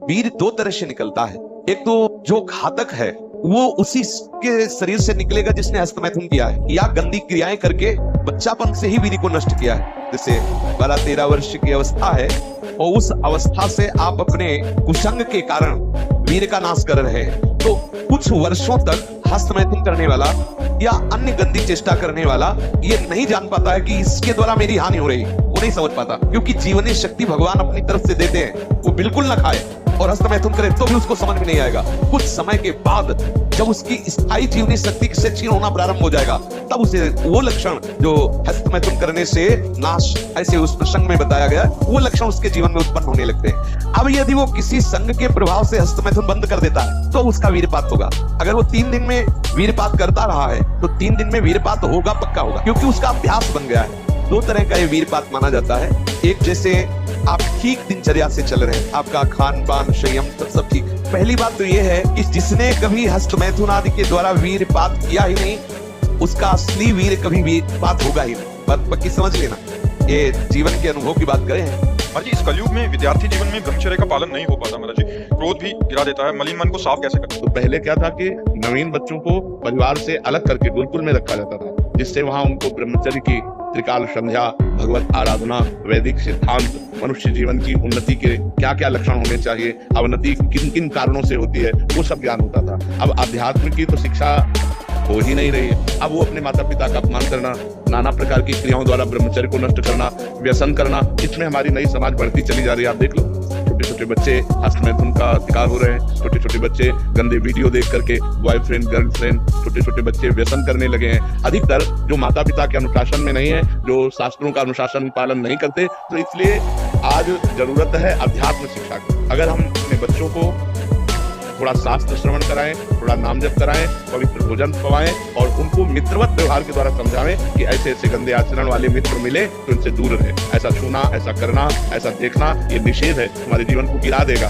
वीर दो तरह से निकलता है। एक तो जो घातक है वो उसी के शरीर से निकलेगा जिसने हस्तमैथुन किया है या गंदी क्रियाएं करके बच्चापन से ही वीर को नष्ट किया है। जैसे 12-13 वर्ष की अवस्था है और उस अवस्था से आप अपने कुसंग के कारण वीर का नाश कर रहे हैं, तो कुछ वर्षों तक हस्तमैथुन करने वाला या अन्य गंदी चेष्टा करने वाला ये नहीं जान पाता है कि इसके द्वारा मेरी हानि हो रही, वो नहीं समझ पाता, क्योंकि जीवनी शक्ति भगवान अपनी तरफ से देते हैं। वो बिल्कुल ना खाए और हस्तमैथुन करे तो भी उसको समझ में नहीं आएगा। कुछ समय के बाद जब उसकी स्थायी जीवनी शक्ति से क्षीण होना प्रारंभ हो जाएगा, तब उसे वो लक्षण जो हस्तमैथुन करने से नाश ऐसे उस प्रसंग में बताया गया, वो लक्षण उसके जीवन में उत्पन्न होने लगते हैं। अब यदि वो किसी संग के प्रभाव से हस्तमैथुन बंद कर देता है तो उसका वीरपात होगा। अगर वो 3 दिन में वीरपात करता रहा है तो 3 दिन में वीरपात होगा, पक्का होगा, क्योंकि उसका अभ्यास बन गया है। 2 तरह का ये वीरपात माना जाता है। एक, जैसे आप ठीक दिनचर्या से चल रहे हैं, आपका खान पान संयम सब ठीक। पहली बात तो ये है कि जिसने कभी हस्तमैथुन आदि के द्वारा वीरपात किया ही नहीं, उसका असली वीर कभी वीरपात होगा ही नहीं। बात पक्की समझ लेना, ये जीवन के अनुभव की बात करें हैं। महाराज जी, इस कलयुग में विद्यार्थी जीवन में ब्रह्मचर्य का पालन नहीं हो पाता महाराज जी, क्रोध भी गिरा देता है, मलिन मन को साफ कैसे करें? तो पहले क्या था कि नवीन बच्चों को परिवार से अलग करके गुरुकुल में रखा जाता था, जिससे वहाँ उनको ब्रह्मचर्य की त्रिकाल संध्या, भगवत आराधना, वैदिक सिद्धांत, मनुष्य जीवन की उन्नति के क्या क्या लक्षण होने चाहिए, अवनति किन किन कारणों से होती है, वो सब ज्ञान होता था। अब अध्यात्म की तो शिक्षा हो ही नहीं रही है। अब वो अपने माता पिता का अपमान करना, नाना प्रकार की क्रियाओं द्वारा ब्रह्मचर्य को नष्ट करना, व्यसन करना, इसमें हमारी नई समाज बढ़ती चली जा रही है। आप देख लो, छोटे छोटे बच्चे हस्तमैथुन का शिकार हो रहे हैं, छोटे छोटे बच्चे गंदे वीडियो देख करके बॉयफ्रेंड गर्लफ्रेंड, छोटे छोटे बच्चे व्यसन करने लगे हैं। अधिकतर जो माता पिता के अनुशासन में नहीं है, जो शास्त्रों का अनुशासन पालन नहीं करते, तो इसलिए आज जरूरत है अध्यात्म शिक्षा की। अगर हम अपने बच्चों को थोड़ा शास्त्र श्रवण कराएं, थोड़ा नाम जप कराएं, पवित्र भोजन खवाएं और उनको मित्रवत व्यवहार के द्वारा समझाएं कि ऐसे ऐसे गंदे आचरण वाले मित्र मिले तो उनसे दूर रहे। ऐसा छूना, ऐसा करना, ऐसा देखना, ये निषेध है, हमारे जीवन को गिरा देगा।